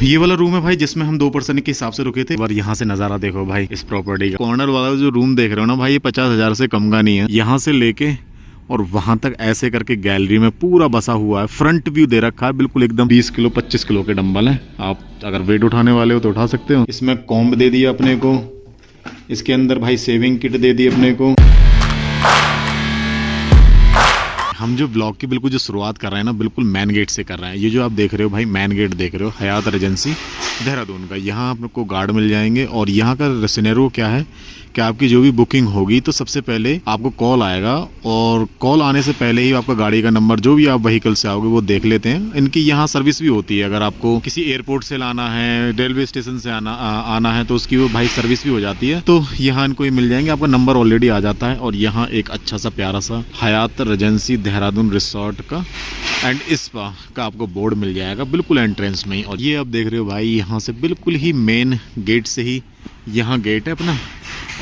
ये वाला रूम है भाई जिसमें हम 2 पर्सन के हिसाब से रुके थे। और यहाँ से नजारा देखो भाई इस प्रॉपर्टी का। कॉर्नर वाला जो रूम देख रहे हो ना भाई, ये 50,000 से कम का नहीं है। यहाँ से लेके और वहां तक ऐसे करके गैलरी में पूरा बसा हुआ है। फ्रंट व्यू दे रखा है बिल्कुल एकदम। 20 किलो 25 किलो के डंबल है, आप अगर वेट उठाने वाले हो तो उठा सकते हो। इसमें कॉम्ब दे दिया अपने को, इसके अंदर भाई सेविंग किट दे दी अपने को। हम जो ब्लॉग की बिल्कुल जो शुरुआत कर रहे हैं ना, बिल्कुल मेन गेट से कर रहे हैं। ये जो आप देख रहे हो भाई मेन गेट देख रहे हो हयात रेजेंसी देहरादून का। यहाँ आपको गार्ड मिल जाएंगे और यहाँ का सिनेरियो क्या है कि आपकी जो भी बुकिंग होगी तो सबसे पहले आपको कॉल आएगा, और कॉल आने से पहले ही आपका गाड़ी का नंबर जो भी आप व्हीकल से आओगे वो देख लेते हैं। इनकी यहाँ सर्विस भी होती है, अगर आपको किसी एयरपोर्ट से लाना है, रेलवे स्टेशन से आना है तो उसकी वो भाई सर्विस भी हो जाती है। तो यहाँ इनको ही मिल जाएंगे, आपका नंबर ऑलरेडी आ जाता है। और यहाँ एक अच्छा सा प्यारा सा हयात रेजेंसी देहरादून रिसोर्ट का एंड स्पा का आपको बोर्ड मिल जाएगा बिल्कुल एंट्रेंस में ही। और ये आप देख रहे हो भाई यहाँ से बिल्कुल ही मेन गेट से ही यहाँ गेट है अपना,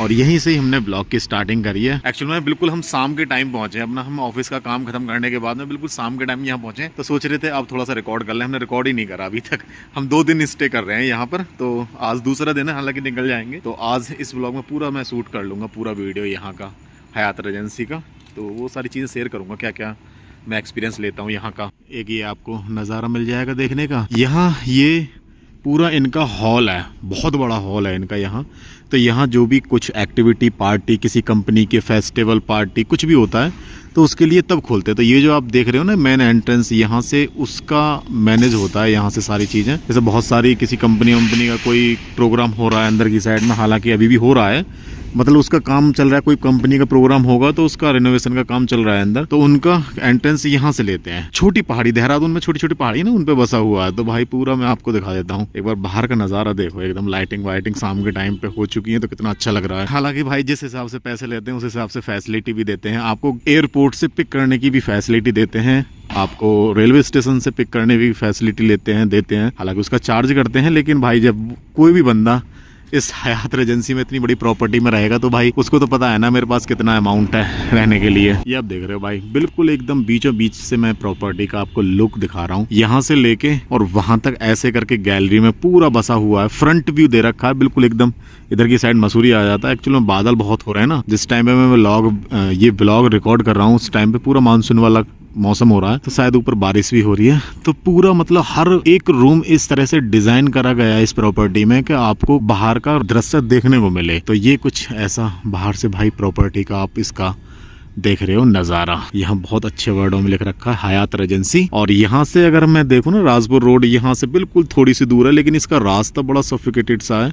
और यहीं से ही हमने ब्लॉग की स्टार्टिंग करी है। एक्चुअल में बिल्कुल हम शाम के टाइम पहुंचे अपना, हम ऑफिस का काम खत्म करने के बाद में बिल्कुल शाम के टाइम यहाँ पहुंचे। तो सोच रहे थे अब थोड़ा सा रिकॉर्ड कर लें, हमने रिकॉर्ड ही नहीं करा अभी तक। हम 2 दिन स्टे कर रहे हैं यहाँ पर, तो आज दूसरा दिन है, हालांकि निकल जाएंगे। तो आज इस ब्लॉग में पूरा मैं शूट कर लूँगा, पूरा वीडियो यहाँ का हयात रेजेंसी का। तो वो सारी चीज़ें शेयर करूँगा, क्या क्या मैं एक्सपीरियंस लेता हूँ यहाँ का। एक ये आपको नज़ारा मिल जाएगा देखने का। यहाँ ये पूरा इनका हॉल है, बहुत बड़ा हॉल है इनका यहाँ। तो यहाँ जो भी कुछ एक्टिविटी पार्टी, किसी कंपनी के फेस्टिवल पार्टी कुछ भी होता है तो उसके लिए तब खोलते हैं। तो ये जो आप देख रहे हो ना मेन एंट्रेंस, यहाँ से उसका मैनेज होता है, यहाँ से सारी चीज़ें। जैसे बहुत सारी किसी कंपनी का कोई प्रोग्राम हो रहा है अंदर की साइड में, हालांकि अभी भी हो रहा है, मतलब उसका काम चल रहा है। कोई कंपनी का प्रोग्राम होगा तो उसका रिनोवेशन का काम चल रहा है अंदर, तो उनका एंट्रेंस यहाँ से लेते हैं। छोटी पहाड़ी, देहरादून में छोटी छोटी पहाड़ी ना, उन पे बसा हुआ है। तो भाई पूरा मैं आपको दिखा देता हूँ। एक बार बाहर का नज़ारा देखो, एकदम लाइटिंग वाइटिंग शाम के टाइम पे हो चुकी है, तो कितना अच्छा लग रहा है। हालांकि भाई जिस हिसाब से पैसे लेते हैं उस हिसाब से फैसिलिटी भी देते हैं। आपको एयरपोर्ट से पिक करने की भी फैसिलिटी देते हैं, आपको रेलवे स्टेशन से पिक करने की फैसिलिटी देते हैं। हालांकि उसका चार्ज करते हैं, लेकिन भाई जब कोई भी बंदा इस हयात रेजेंसी में इतनी बड़ी प्रॉपर्टी में रहेगा तो भाई उसको तो पता है ना मेरे पास कितना अमाउंट है रहने के लिए। ये आप देख रहे हो भाई बिल्कुल एकदम बीचों बीच से मैं प्रॉपर्टी का आपको लुक दिखा रहा हूँ। यहाँ से लेके और वहां तक ऐसे करके गैलरी में पूरा बसा हुआ है। फ्रंट व्यू दे रखा है बिल्कुल एकदम। इधर की साइड मसूरी आ जाता है। एक्चुअली में बादल बहुत हो रहे हैं ना, जिस टाइम पे मैं ये ब्लॉग रिकॉर्ड कर रहा हूँ उस टाइम पे पूरा मानसून वाला मौसम हो रहा है, तो शायद ऊपर बारिश भी हो रही है। तो पूरा मतलब हर एक रूम इस तरह से डिजाइन करा गया है इस प्रॉपर्टी में कि आपको बाहर का दृश्य देखने को मिले। तो ये कुछ ऐसा बाहर से भाई प्रॉपर्टी का आप इसका देख रहे हो नज़ारा। यहाँ बहुत अच्छे वर्डों में लिख रखा है हयात रेजेंसी। और यहाँ से अगर मैं देखूँ ना, राजपुर रोड यहाँ से बिल्कुल थोड़ी सी दूर है, लेकिन इसका रास्ता बड़ा सफिकेटेड सा है।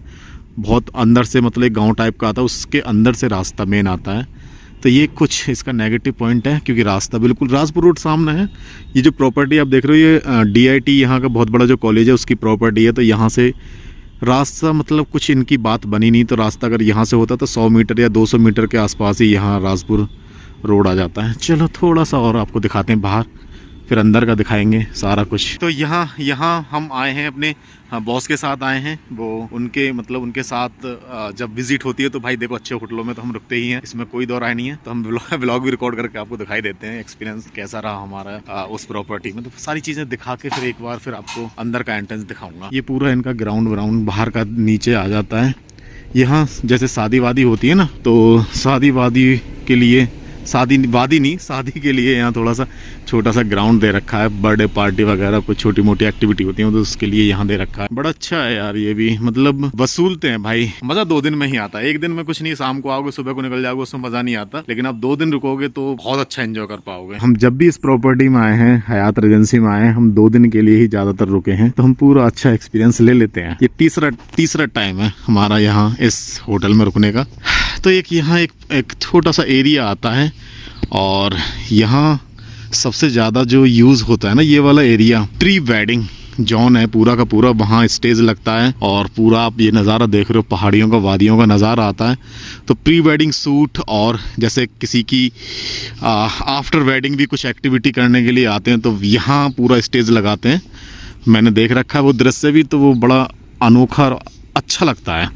बहुत अंदर से, मतलब एक गाँव टाइप का आता है, उसके अंदर से रास्ता मेन आता है। तो ये कुछ इसका नेगेटिव पॉइंट है, क्योंकि रास्ता बिल्कुल राजपुर रोड सामने है। ये जो प्रॉपर्टी आप देख रहे हो ये DIT यहाँ का बहुत बड़ा जो कॉलेज है उसकी प्रॉपर्टी है। तो यहाँ से रास्ता मतलब कुछ इनकी बात बनी नहीं, तो रास्ता अगर यहाँ से होता तो 100 मीटर या 200 मीटर के आसपास ही यहाँ राजपुर रोड आ जाता है। चलो थोड़ा सा और आपको दिखाते हैं बाहर, फिर अंदर का दिखाएंगे सारा कुछ। तो यहाँ हम आए हैं अपने बॉस के साथ आए हैं। वो उनके साथ जब विजिट होती है तो भाई देखो अच्छे होटलों में तो हम रुकते ही हैं, इसमें कोई दो राय नहीं है। तो हम व्लॉग भी रिकॉर्ड करके आपको दिखाई देते हैं एक्सपीरियंस कैसा रहा हमारा उस प्रॉपर्टी में। तो सारी चीज़ें दिखा के फिर एक बार फिर आपको अंदर का एंट्रेंस दिखाऊंगा। ये पूरा इनका ग्राउंड बाहर का नीचे आ जाता है। यहाँ जैसे शादी वादी होती है ना, तो शादी वादी के लिए शादी के लिए यहाँ थोड़ा सा छोटा सा ग्राउंड दे रखा है। बर्थडे पार्टी वगैरह कुछ छोटी मोटी एक्टिविटी होती है तो उसके लिए यहाँ दे रखा है। बड़ा अच्छा है यार, ये भी मतलब वसूलते हैं भाई। मजा 2 दिन में ही आता है, एक दिन में कुछ नहीं, शाम को आओगे सुबह को निकल जाओगे, उसमें मजा नहीं आता। लेकिन आप 2 दिन रुकोगे तो बहुत अच्छा एंजॉय कर पाओगे। हम जब भी इस प्रॉपर्टी में आए हैं, हयात रेजेंसी में आए हैं, हम 2 दिन के लिए ही ज्यादातर रुके हैं, तो हम पूरा अच्छा एक्सपीरियंस ले लेते हैं। ये तीसरा टाइम है हमारा यहाँ इस होटल में रुकने का। तो यहाँ एक छोटा सा एरिया आता है, और यहाँ सबसे ज़्यादा जो यूज़ होता है ना ये वाला एरिया, प्री वेडिंग जोन है पूरा का पूरा। वहाँ स्टेज लगता है और पूरा आप ये नज़ारा देख रहे हो, पहाड़ियों का, वादियों का नज़ारा आता है। तो प्री वेडिंग शूट, और जैसे किसी की आफ्टर वेडिंग भी कुछ एक्टिविटी करने के लिए आते हैं तो यहाँ पूरा स्टेज लगाते हैं। मैंने देख रखा है वो दृश्य भी, तो वो बड़ा अनोखा और अच्छा लगता है।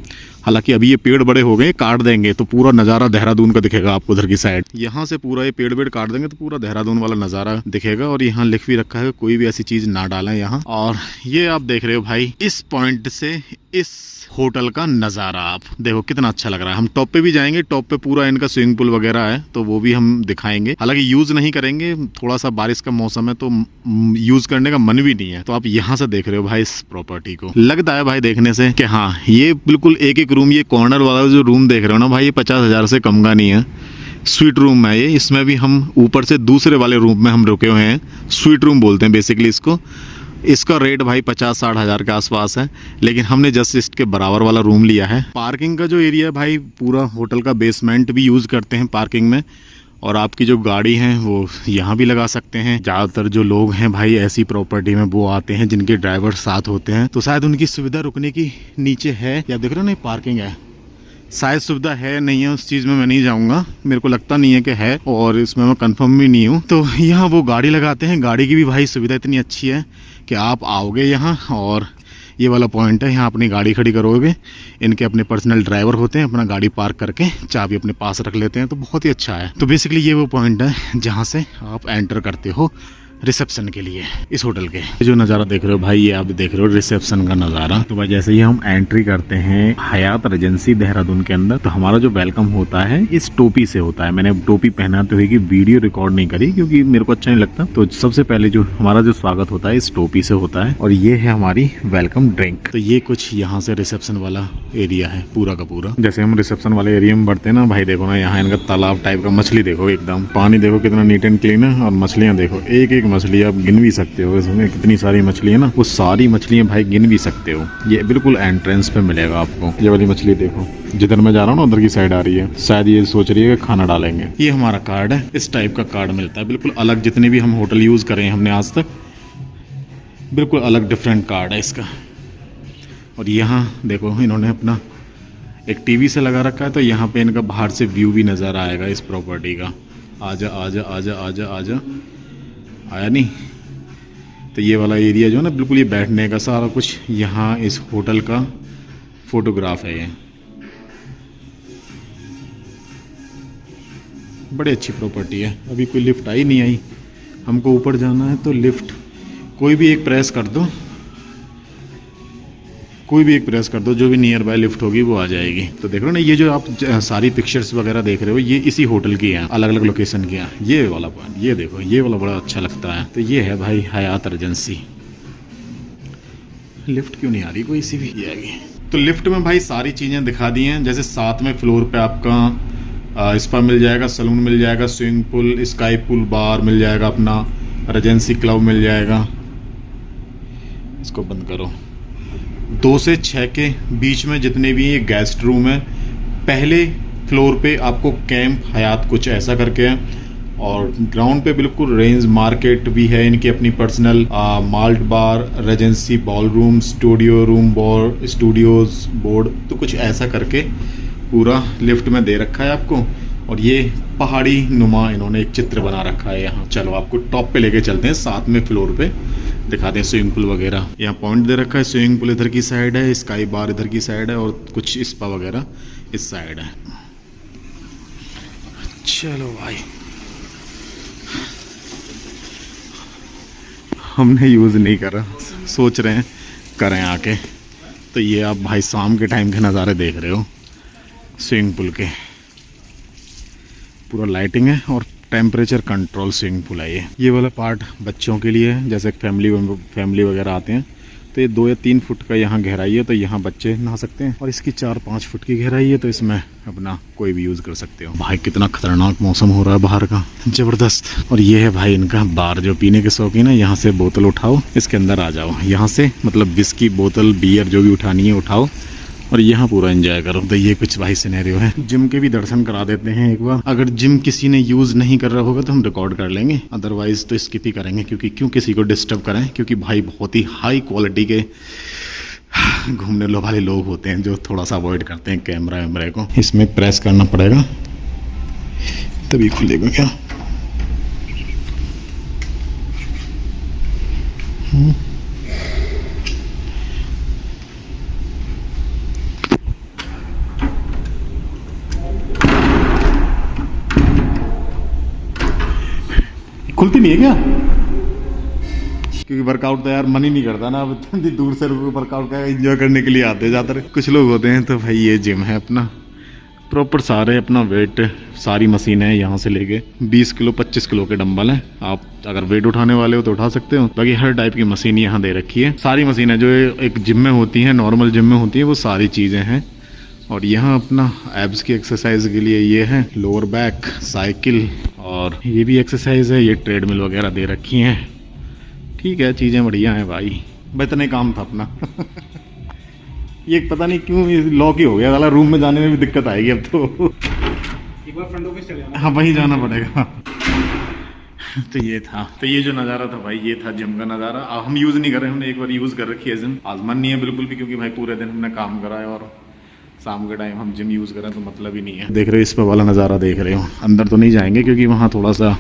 हालांकि अभी ये पेड़ बड़े हो गए, काट देंगे तो पूरा नज़ारा देहरादून का दिखेगा आपको उधर की साइड। यहाँ से पूरा ये पेड़ वेड़ काट देंगे तो पूरा देहरादून वाला नज़ारा दिखेगा। और यहाँ लिख भी रखा है कोई भी ऐसी चीज़ ना डालें यहाँ। और ये आप देख रहे हो भाई, इस पॉइंट से इस होटल का नज़ारा आप देखो कितना अच्छा लग रहा है। हम टॉप पे भी जाएंगे, टॉप पे पूरा इनका स्विमिंग पूल वगैरह है तो वो भी हम दिखाएंगे। हालांकि यूज़ नहीं करेंगे, थोड़ा सा बारिश का मौसम है तो यूज़ करने का मन भी नहीं है। तो आप यहाँ से देख रहे हो भाई इस प्रॉपर्टी को, लगता है भाई देखने से कि हाँ ये बिल्कुल एक एक रूम, ये कॉर्नर वाला जो रूम देख रहे हो ना भाई, ये 50,000 से कम का नहीं है। स्वीट रूम है ये, इसमें भी हम ऊपर से दूसरे वाले रूम में हम रुके हुए हैं, स्वीट रूम बोलते हैं बेसिकली इसको। इसका रेट भाई 50-60 हज़ार के आसपास है, लेकिन हमने जस्ट इसके बराबर वाला रूम लिया है। पार्किंग का जो एरिया है भाई, पूरा होटल का बेसमेंट भी यूज़ करते हैं पार्किंग में। और आपकी जो गाड़ी है वो यहाँ भी लगा सकते हैं। ज़्यादातर जो लोग हैं भाई ऐसी प्रॉपर्टी में वो आते हैं जिनके ड्राइवर साथ होते हैं, तो शायद उनकी सुविधा रुकने की नीचे है, या देख रहे हो ना पार्किंग है, शायद सुविधा है नहीं है उस चीज़ में मैं नहीं जाऊँगा, मेरे को लगता नहीं है कि है, और इसमें मैं कंफर्म भी नहीं हूँ। तो यहाँ वो गाड़ी लगाते हैं, गाड़ी की भी भाई सुविधा इतनी अच्छी है कि आप आओगे यहाँ और ये वाला पॉइंट है, यहाँ अपनी गाड़ी खड़ी करोगे, इनके अपने पर्सनल ड्राइवर होते हैं, अपना गाड़ी पार्क करके चाबी अपने पास रख लेते हैं, तो बहुत ही अच्छा है। तो बेसिकली ये वो पॉइंट है जहाँ से आप एंटर करते हो रिसेप्शन के लिए इस होटल के। जो नज़ारा देख रहे हो भाई, ये आप देख रहे हो रिसेप्शन का नज़ारा। तो भाई जैसे ही हम एंट्री करते हैं हयात रेजेंसी देहरादून के अंदर, तो हमारा जो वेलकम होता है इस टोपी से होता है। मैंने टोपी पहनाते हुए की वीडियो रिकॉर्ड नहीं करी क्योंकि मेरे को अच्छा नहीं लगता। तो सबसे पहले जो हमारा जो स्वागत होता है इस टोपी से होता है, और ये है हमारी वेलकम ड्रिंक। तो ये कुछ यहाँ से रिसेप्शन वाला एरिया है पूरा का पूरा। जैसे हम रिसेप्शन वाले एरिया में बढ़ते हैं ना भाई, देखो ना यहाँ इनका तालाब टाइप का, मछली देखो एकदम, पानी देखो कितना नीट एंड क्लीन है, और मछलियाँ देखो एक एक मछली आप गिन भी सकते हो। इसमें कितनी सारी मछली है ना, वो सारी मछलियाँ भाई गिन भी सकते हो। ये बिल्कुल एंट्रेंस पे मिलेगा आपको। ये वाली मछली देखो, जिधर मैं जा रहा हूँ ना उधर की साइड आ रही है, शायद ये सोच रही है कि खाना डालेंगे। ये हमारा कार्ड है, इस टाइप का कार्ड मिलता है, बिल्कुल अलग। जितने भी हम होटल यूज़ करें हमने आज तक, बिल्कुल अलग डिफरेंट कार्ड है इसका। और यहाँ देखो इन्होंने अपना एक टीवी से लगा रखा है, तो यहाँ पे इनका बाहर से व्यू भी नज़र आएगा इस प्रॉपर्टी का। आजा आजा आजा आजा आजा, आया नहीं? तो ये वाला एरिया जो है ना, बिल्कुल ये बैठने का सारा कुछ, यहाँ इस होटल का फोटोग्राफ है। ये बड़ी अच्छी प्रॉपर्टी है। अभी कोई लिफ्ट आई नहीं आई, हमको ऊपर जाना है तो लिफ्ट कोई भी एक प्रेस कर दो, कोई भी एक प्रेस कर दो, जो भी नियर बाय लिफ्ट होगी वो आ जाएगी। तो देख रहे हो ना, ये जो आप सारी पिक्चर्स वगैरह देख रहे हो ये इसी होटल की हैं, अलग अलग लोकेशन की हैं। ये वाला पॉइंट, ये देखो, ये वाला बड़ा अच्छा लगता है। तो ये है भाई हयात रेजेंसी। लिफ्ट क्यों नहीं आ रही, कोई सी भी आएगी। तो लिफ्ट में भाई सारी चीज़ें दिखा दी हैं। जैसे 7वें फ्लोर पे आपका स्पा मिल जाएगा, सलून मिल जाएगा, स्विमिंग पूल, स्काई पूल, बार मिल जाएगा, अपना रेजेंसी क्लब मिल जाएगा। इसको बंद करो। 2 से 6 के बीच में जितने भी ये गेस्ट रूम है, पहले फ्लोर पे आपको कैंप हयात कुछ ऐसा करके है, और ग्राउंड पे बिल्कुल रेंज मार्केट भी है, इनकी अपनी personal malt bar, regency ballroom, studio room, studios board, तो कुछ ऐसा करके पूरा लिफ्ट में दे रखा है आपको। और ये पहाड़ी नुमा इन्होंने एक चित्र बना रखा है यहाँ। चलो आपको टॉप पे लेके चलते हैं, 7वें फ्लोर पे दिखाते हैं स्विमिंग पूल वगैरह। यहाँ पॉइंट दे रखा है, स्विमिंग पूल इधर की साइड है, स्काई बार इधर की साइड है, और कुछ स्पा वगैरह इस साइड है। चलो भाई, हमने यूज़ नहीं करा, सोच रहे हैं करें आके। तो ये आप भाई शाम के टाइम के नज़ारे देख रहे हो स्विमिंग पूल के, पूरा लाइटिंग है और टेम्परेचर कंट्रोल स्विमिंग पूल है। ये वाला पार्ट बच्चों के लिए है, जैसे फैमिली वगैरह आते हैं तो ये 2 या 3 फुट का यहाँ गहराई है, तो यहाँ बच्चे नहा सकते हैं। और इसकी 4-5 फुट की गहराई है, तो इसमें अपना कोई भी यूज़ कर सकते हो। भाई कितना खतरनाक मौसम हो रहा है बाहर का, ज़बरदस्त। और ये है भाई इनका बार, जो पीने के शौकीन है यहाँ से बोतल उठाओ, इसके अंदर आ जाओ, यहाँ से मतलब विस्की बोतल, बियर जो भी उठानी है उठाओ, और यहाँ पूरा एंजॉय करो। तो ये कुछ भाई सिनेरियो है। जिम के भी दर्शन करा देते हैं एक बार। अगर जिम किसी ने यूज़ नहीं कर रहा होगा तो हम रिकॉर्ड कर लेंगे, अदरवाइज तो स्किप ही करेंगे, क्योंकि क्यों किसी को डिस्टर्ब करें। क्योंकि भाई बहुत ही हाई क्वालिटी के घूमने वाले लोग होते हैं जो थोड़ा सा अवॉइड करते हैं कैमरा वैमरे को। इसमें प्रेस करना पड़ेगा तभी खुलेगा क्या। नहीं है क्या? क्योंकि वर्कआउट तो यार मन ही नहीं करता ना, अब इतनी दूर से वर्कआउट का एंजॉय करने के लिए आते हैं ज़्यादातर कुछ लोग होते हैं। तो भाई ये जिम है अपना, प्रॉपर सारे अपना वेट, सारी मशीन है यहाँ से लेके 20 किलो 25 किलो के डंबल हैं। आप अगर वेट उठाने वाले हो तो उठा सकते हो। बाकी हर टाइप की मशीन यहाँ दे रखी है, सारी मशीन है जो एक जिम में होती हैं, नॉर्मल जिम में होती है, वो सारी चीज़ें हैं। और यहाँ अपना एब्स की एक्सरसाइज के लिए ये है लोअर बैक, साइकिल, और ये भी एक्सरसाइज है। ये ट्रेडमिल वगैरह दे रखी हैं। ठीक है, चीज़ें बढ़िया हैं भाई, इतना ही काम था अपना। ये पता नहीं क्यों ये लॉक ही हो गया साला, रूम में जाने में भी दिक्कत आएगी अब तो। एक बार फ्रंट ऑफिस चले जाना। हाँ वहीं जाना पड़ेगा। तो ये था, तो ये जो नज़ारा था भाई, ये था जिम का नज़ारा। अब हम यूज़ नहीं कर रहे, हमने एक बार यूज़ कर रखी है जिम। आज मन नहीं है बिल्कुल भी, क्योंकि भाई पूरे दिन हमने काम करा है और शाम के टाइम हम जिम यूज़ करें तो मतलब ही नहीं है। देख रहे हो इस पर वाला नज़ारा देख रहे हो, अंदर तो नहीं जाएंगे क्योंकि वहाँ थोड़ा सा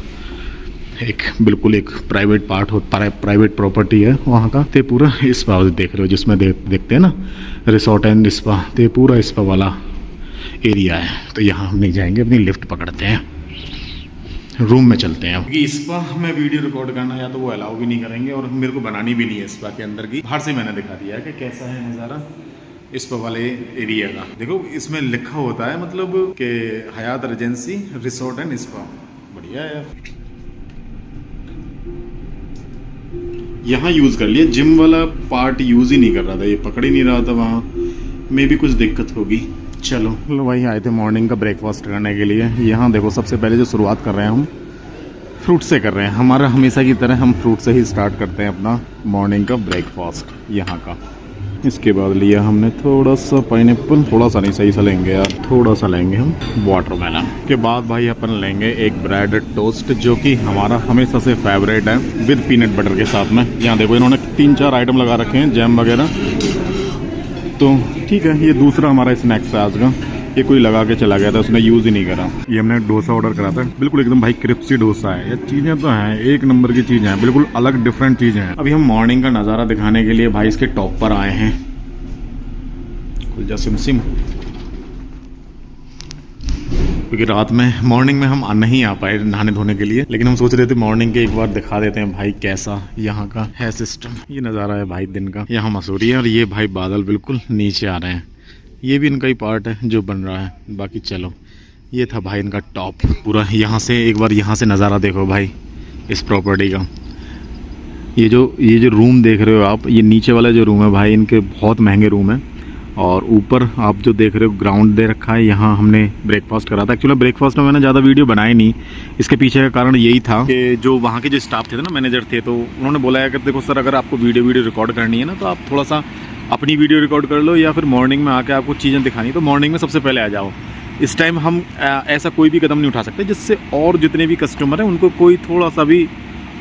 एक बिल्कुल एक प्राइवेट पार्ट हो, प्राइवेट प्रॉपर्टी है वहाँ का। तो पूरा स्पा देख रहे हो जिसमें देखते हैं ना रिसोर्ट एंड स्पा, तो पूरा स्पा वाला एरिया है। तो यहाँ हम नहीं जाएंगे, अपनी लिफ्ट पकड़ते हैं, रूम में चलते हैं। क्योंकि स्पा में वीडियो रिकॉर्ड करना या तो वो अलाउ भी नहीं करेंगे और मेरे को बनानी भी नहीं है स्पा के अंदर की। बाहर से मैंने दिखा दिया है कि कैसा है नज़ारा स्पा वाले एरिया का। देखो इसमें लिखा होता है मतलब कि हयात रेजेंसी रिसोर्ट एंड स्पा, बढ़िया है यार। यहाँ यूज़ कर लिया, जिम वाला पार्ट यूज़ ही नहीं कर रहा था, ये पकड़ ही नहीं रहा था, वहाँ में भी कुछ दिक्कत होगी। चलो भाई आए थे मॉर्निंग का ब्रेकफास्ट करने के लिए। यहाँ देखो सबसे पहले जो शुरुआत कर रहे हैं हम फ्रूट से कर रहे हैं। हमारा हमेशा की तरह हम फ्रूट से ही स्टार्ट करते हैं अपना मॉर्निंग का ब्रेकफास्ट यहाँ का। इसके बाद लिया हमने थोड़ा सा पाइनएप्पल, थोड़ा सा नहीं, सही सा लेंगे यार, थोड़ा सा लेंगे हम वाटरमेलन। के बाद भाई अपन लेंगे एक ब्रेड टोस्ट, जो कि हमारा हमेशा से फेवरेट है, विद पीनट बटर के साथ में। यहाँ देखो इन्होंने 3-4 आइटम लगा रखे हैं, जैम वगैरह। तो ठीक है, ये दूसरा हमारा स्नैक्स है आज का। ये कोई लगा के चला गया था, उसने यूज़ ही नहीं करा। ये हमने डोसा ऑर्डर करा था, बिल्कुल एकदम भाई क्रिस्पी डोसा है। ये चीज़ें तो हैं, एक नंबर की चीज़ें हैं, बिल्कुल अलग डिफरेंट चीज़ें हैं। अभी हम मॉर्निंग का नज़ारा दिखाने के लिए भाई इसके टॉप पर आए हैं, कुलजा सिमसिम। क्योंकि रात में मॉर्निंग में हम नहीं आ पाए नहाने धोने के लिए, लेकिन हम सोच रहे थे मॉर्निंग के एक बार दिखा देते हैं भाई कैसा यहाँ का है सिस्टम। ये नज़ारा है भाई दिन का, यहाँ मसूरी है और ये भाई बादल बिल्कुल नीचे आ रहे हैं। ये भी इनका ही पार्ट है जो बन रहा है। बाकी चलो, ये था भाई इनका टॉप पूरा। यहाँ से एक बार यहाँ से नज़ारा देखो भाई इस प्रॉपर्टी का। ये जो रूम देख रहे हो आप, ये नीचे वाला जो रूम है भाई, इनके बहुत महंगे रूम है। और ऊपर आप जो देख रहे हो ग्राउंड दे रखा है, यहाँ हमने ब्रेकफास्ट करा था। एक्चुअली ब्रेकफास्ट में मैंने ज़्यादा वीडियो बनाई नहीं, इसके पीछे का कारण यही था कि जो वहाँ के जो स्टाफ थे ना, मैनेजर थे, तो उन्होंने बोला है कि देखो सर, अगर आपको वीडियो रिकॉर्ड करनी है ना, तो आप थोड़ा सा अपनी वीडियो रिकॉर्ड कर लो, या फिर मॉर्निंग में आके आपको चीज़ें दिखानी तो मॉर्निंग में सबसे पहले आ जाओ। इस टाइम हम ऐसा कोई भी कदम नहीं उठा सकते जिससे और जितने भी कस्टमर हैं उनको कोई थोड़ा सा भी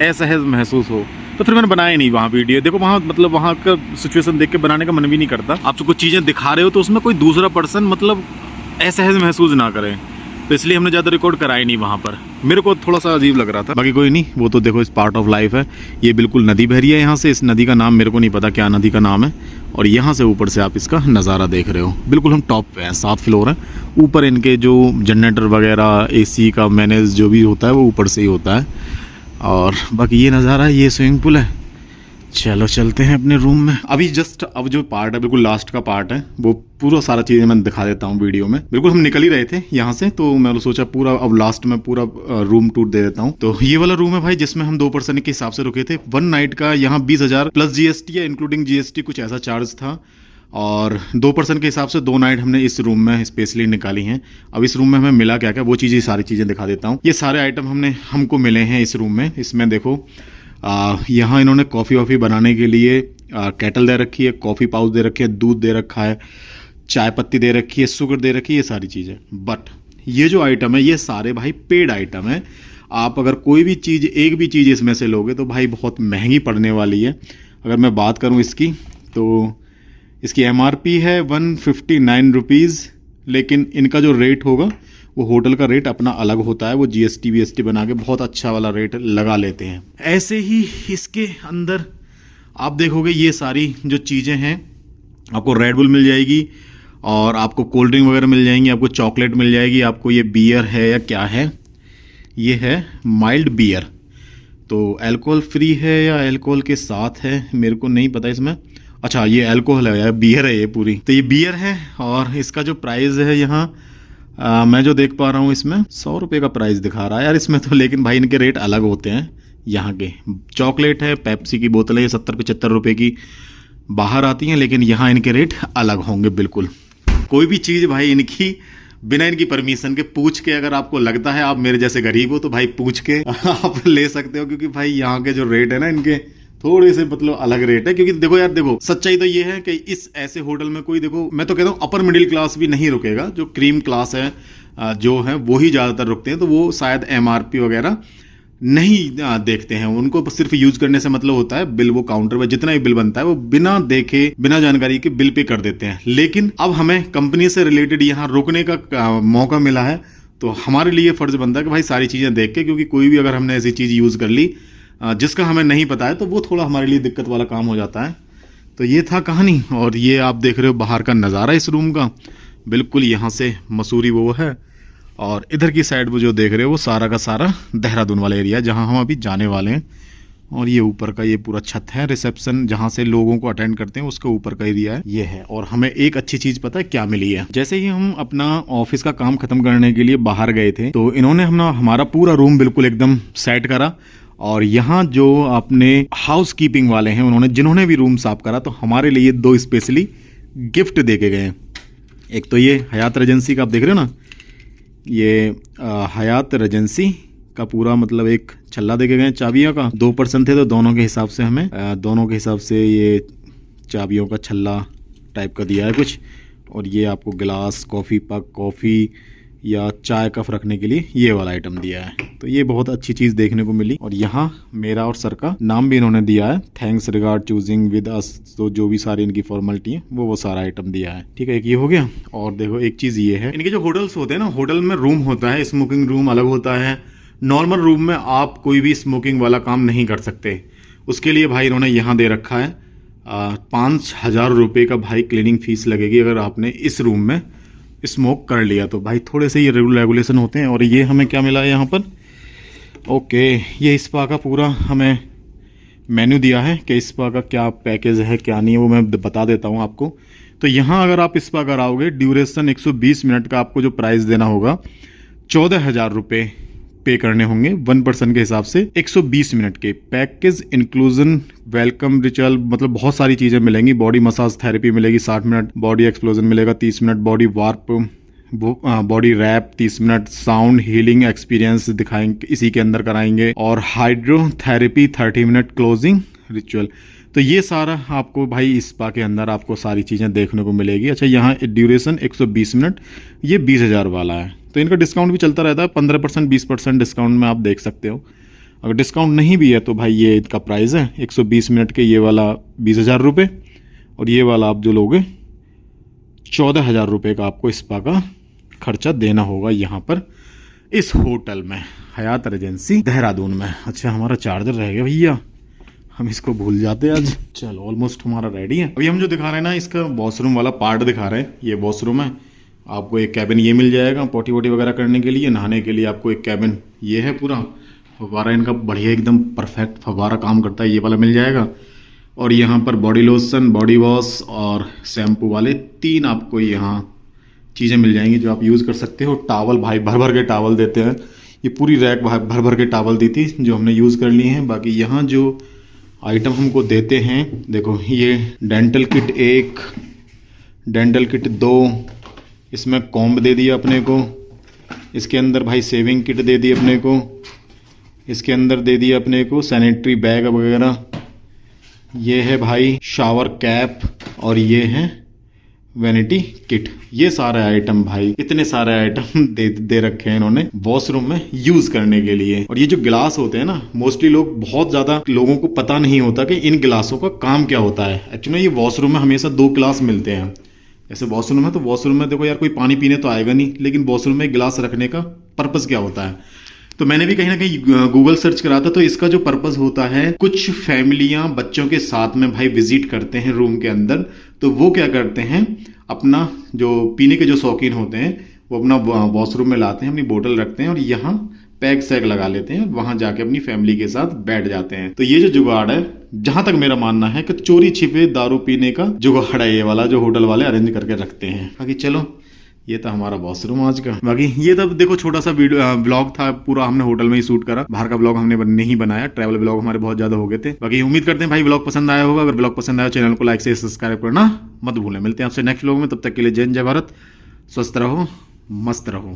असहज महसूस हो। तो फिर मैंने बनाया नहीं वहाँ वीडियो। देखो वहाँ मतलब वहाँ का सिचुएशन देख के बनाने का मन भी नहीं करता। आप कुछ चीज़ें दिखा रहे हो तो उसमें कोई दूसरा पर्सन मतलब असहज महसूस ना करे, तो इसलिए हमने ज़्यादा रिकॉर्ड कराया नहीं वहाँ पर। मेरे को थोड़ा सा अजीब लग रहा था, बाकी कोई नहीं, वो तो देखो इस पार्ट ऑफ लाइफ है। ये बिल्कुल नदी बह रही है यहाँ से, इस नदी का नाम मेरे को नहीं पता क्या नदी का नाम है। और यहाँ से ऊपर से आप इसका नज़ारा देख रहे हो, बिल्कुल हम टॉप पे हैं, 7 फ्लोर है। ऊपर इनके जो जनरेटर वगैरह, AC का मैनेज जो भी होता है वो ऊपर से ही होता है। और बाकी ये नज़ारा, ये स्विमिंग पूल है। चलो चलते हैं अपने रूम में। अभी जस्ट अब जो पार्ट है बिल्कुल लास्ट का पार्ट है, वो पूरा सारा चीज़ें मैं दिखा देता हूँ वीडियो में। बिल्कुल हम निकल ही रहे थे यहाँ से, तो मैंने सोचा पूरा अब लास्ट में पूरा रूम टूर दे देता हूँ। तो ये वाला रूम है भाई जिसमें हम 2 पर्सन के हिसाब से रुके थे। 1 नाइट का यहाँ 20,000 प्लस GST या इंक्लूडिंग GST कुछ ऐसा चार्ज था। और 2 पर्सन के हिसाब से 2 नाइट हमने इस रूम में स्पेशली निकाली हैं। अब इस रूम में हमें मिला क्या क्या, वो चीज़ें सारी चीज़ें दिखा देता हूँ। ये सारे आइटम हमको मिले हैं इस रूम में। इसमें देखो यहाँ इन्होंने कॉफ़ी वॉफ़ी बनाने के लिए केटल दे रखी है, कॉफ़ी पाउच दे रखी है, दूध दे रखा है, चाय पत्ती दे रखी है, शुगर दे रखी है, ये सारी चीज़ें। बट ये जो आइटम है ये सारे भाई पेड आइटम है। आप अगर कोई भी चीज़, एक भी चीज़ इसमें से लोगे तो भाई बहुत महंगी पड़ने वाली है। अगर मैं बात करूँ इसकी, तो इसकी MRP है 159 रुपीज़, लेकिन इनका जो रेट होगा वो होटल का रेट अपना अलग होता है। वो GST बना के बहुत अच्छा वाला रेट लगा लेते हैं। ऐसे ही इसके अंदर आप देखोगे ये सारी जो चीज़ें हैं, आपको रेड बुल मिल जाएगी और आपको कोल्ड ड्रिंक वगैरह मिल जाएंगी, आपको चॉकलेट मिल जाएगी, आपको ये बियर है या क्या है, ये है माइल्ड बियर। तो अल्कोहल फ्री है या अल्कोहल के साथ है मेरे को नहीं पता इसमें। अच्छा ये अल्कोहल है यार, बियर है ये पूरी। तो ये बियर है और इसका जो प्राइस है यहाँ मैं जो देख पा रहा हूँ इसमें 100 रुपये का प्राइस दिखा रहा है यार इसमें तो। लेकिन भाई इनके रेट अलग होते हैं यहाँ के। चॉकलेट है, पेप्सी की बोतलें ये 70-75 रुपये की बाहर आती हैं, लेकिन यहाँ इनके रेट अलग होंगे बिल्कुल। कोई भी चीज़ भाई इनकी बिना इनकी परमिशन के पूछ के, अगर आपको लगता है आप मेरे जैसे गरीब हो तो भाई पूछ के आप ले सकते हो, क्योंकि भाई यहाँ के जो रेट है ना इनके थोड़े से मतलब अलग रेट है। क्योंकि देखो यार, देखो सच्चाई तो ये है कि इस ऐसे होटल में कोई, देखो मैं तो कहता हूँ अपर मिडिल क्लास भी नहीं रुकेगा। जो क्रीम क्लास है जो है वो ही ज़्यादातर रुकते हैं, तो वो शायद MRP वगैरह नहीं देखते हैं। उनको सिर्फ यूज करने से मतलब होता है बिल, वो काउंटर पे जितना भी बिल बनता है वो बिना देखे बिना जानकारी के बिल पे कर देते हैं। लेकिन अब हमें कंपनी से रिलेटेड यहाँ रुकने का मौका मिला है, तो हमारे लिए फर्ज बनता है कि भाई सारी चीज़ें देख के, क्योंकि कोई भी अगर हमने ऐसी चीज़ यूज़ कर ली जिसका हमें नहीं पता है तो वो थोड़ा हमारे लिए दिक्कत वाला काम हो जाता है। तो ये था कहानी। और ये आप देख रहे हो बाहर का नज़ारा इस रूम का, बिल्कुल यहाँ से मसूरी वो है, और इधर की साइड वो जो देख रहे हो वो सारा का सारा देहरादून वाला एरिया जहाँ हम अभी जाने वाले हैं। और ये ऊपर का ये पूरा छत है, रिसेप्शन जहाँ से लोगों को अटेंड करते हैं उसके ऊपर का एरिया है ये है। और हमें एक अच्छी चीज़ पता है क्या मिली है, जैसे ही हम अपना ऑफिस का काम खत्म करने के लिए बाहर गए थे तो इन्होंने हमारा पूरा रूम बिल्कुल एकदम सेट करा। और यहाँ जो अपने हाउस कीपिंग वाले हैं उन्होंने जिन्होंने भी रूम साफ करा तो हमारे लिए 2 स्पेशली गिफ्ट दे के गए हैं। एक तो ये हयात रेजेंसी का आप देख रहे हो ना, ये हयात रेजेंसी का पूरा मतलब एक छल्ला दे के गए चाबियों का। 2 पर्सन थे तो दोनों के हिसाब से हमें दोनों के हिसाब से ये चाबियों का छल्ला टाइप का दिया है कुछ। और ये आपको गिलास, कॉफ़ी पग, कॉफ़ी या चाय कप रखने के लिए ये वाला आइटम दिया है। तो ये बहुत अच्छी चीज़ देखने को मिली। और यहाँ मेरा और सर का नाम भी इन्होंने दिया है, thanks regard choosing with us. तो जो भी सारी इनकी फॉर्मेलिटी है वो सारा आइटम दिया है। ठीक है, एक ये हो गया। और देखो एक चीज़ ये है, इनके जो होटल्स होते हैं ना, होटल में रूम होता है, स्मोकिंग रूम अलग होता है। नॉर्मल रूम में आप कोई भी स्मोकिंग वाला काम नहीं कर सकते। उसके लिए भाई इन्होंने यहाँ दे रखा है 5,000 रुपये का भाई क्लीनिंग फीस लगेगी अगर आपने इस रूम में स्मोक कर लिया तो। भाई थोड़े से ये रेगुलेशन होते हैं। और ये हमें क्या मिला है यहाँ पर, ओके, ये स्पा का पूरा हमें मेन्यू दिया है कि स्पा का क्या पैकेज है क्या नहीं है, वो मैं बता देता हूँ आपको। तो यहाँ अगर आप स्पा कराओगे, ड्यूरेशन 120 मिनट का आपको जो प्राइस देना होगा 14,000 रुपये पे करने होंगे 1 पर्सन के हिसाब से। 120 मिनट के पैकेज इंक्लूजन वेलकम रिचुअल, मतलब बहुत सारी चीज़ें मिलेंगी। बॉडी मसाज थेरेपी मिलेगी 60 मिनट, बॉडी एक्सप्लोजन मिलेगा 30 minute, body warp, body wrap 30 minute, sound healing experience दिखाएंगे इसी के अंदर कराएंगे, और हाइड्रोथेरेपी 30 मिनट, क्लोजिंग रिचुअल। तो ये सारा आपको भाई स्पा के अंदर आपको सारी चीज़ें देखने को मिलेगी। अच्छा, यहाँ ड्यूरेशन 120 मिनट, ये 20,000 वाला है। तो इनका डिस्काउंट भी चलता रहता है, 15% 20% डिस्काउंट में आप देख सकते हो। अगर डिस्काउंट नहीं भी है तो भाई ये इसका प्राइस है 120 मिनट के, ये वाला 20,000 रुपये, और ये वाला आप जो लोगे 14,000 रुपये का आपको स्पा का खर्चा देना होगा यहाँ पर इस होटल में, हयात रेजेंसी देहरादून में। अच्छा, हमारा चार्जर रह गया भैया, हम इसको भूल जाते हैं आज। चलो ऑलमोस्ट हमारा रेडी है। अभी हम जो दिखा रहे हैं ना, इसका वॉशरूम वाला पार्ट दिखा रहे हैं। ये वॉशरूम है, आपको एक कैबिन ये मिल जाएगा पोटी वोटी वगैरह करने के लिए। नहाने के लिए आपको एक कैबिन ये है, पूरा फव्वारा इनका बढ़िया एकदम परफेक्ट फव्वारा काम करता है, ये वाला मिल जाएगा। और यहाँ पर बॉडी लोशन, बॉडी वॉश और शैम्पू वाले 3 आपको यहाँ चीज़ें मिल जाएंगी जो आप यूज़ कर सकते हो। टावल भाई भर भर के टावल देते हैं, ये पूरी रैक भर भर के टावल दी थी जो हमने यूज़ कर ली हैं। बाकी यहाँ जो आइटम हमको देते हैं, देखो ये डेंटल किट 1, डेंटल किट 2, इसमें कॉम्ब दे दिया अपने को, इसके अंदर भाई सेविंग किट दे दी अपने को, इसके अंदर दे दिया अपने को सैनिटरी बैग वगैरह, ये है भाई शावर कैप, और ये है वैनिटी किट। ये सारे आइटम भाई, इतने सारे आइटम दे रखे हैं इन्होंने वॉशरूम में यूज करने के लिए। और ये जो गिलास होते हैं ना, मोस्टली बहुत ज्यादा लोगों को पता नहीं होता कि इन गिलासों का काम क्या होता है। एक्चुअली ये वॉशरूम में हमेशा 2 गिलास मिलते हैं। जैसे वॉशरूम है तो वॉशरूम में देखो यार कोई पानी पीने तो आएगा नहीं, लेकिन वॉशरूम में गिलास रखने का पर्पस क्या होता है। तो मैंने भी कहीं ना कहीं गूगल सर्च करा था, तो इसका जो पर्पस होता है, कुछ फैमिलियां बच्चों के साथ में भाई विजिट करते हैं रूम के अंदर, तो वो क्या करते हैं, अपना जो पीने के जो शौकीन होते हैं वो अपना वॉशरूम में लाते हैं, अपनी बोतल रखते हैं और यहाँ पैग सैग लगा लेते हैं, वहां जाके अपनी फैमिली के साथ बैठ जाते हैं। तो ये जो जुगाड़ है, जहां तक मेरा मानना है कि चोरी छिपे दारू पीने का जुगाड़ है ये वाला, जो होटल वाले अरेंज करके रखते हैं। बाकी चलो, ये था हमारा वॉशरूम आज का। बाकी ये तब देखो छोटा सा वीडियो ब्लॉग था, पूरा हमने होटल में ही शूट करा, बाहर का ब्लॉग हमने नहीं बनाया, ट्रैवल ब्लॉग हमारे बहुत ज्यादा हो गए थे। बाकी उम्मीद करते हैं भाई ब्लॉग पसंद आया होगा। अगर ब्लॉग पसंद आया चैनल को लाइक से सब्सक्राइब करना मत भूलें। मिलते हैं आपसे नेक्स्ट ब्लॉग में, तब तक के लिए जय हिंद, जय भारत, स्वस्थ रहो, मस्त रहो।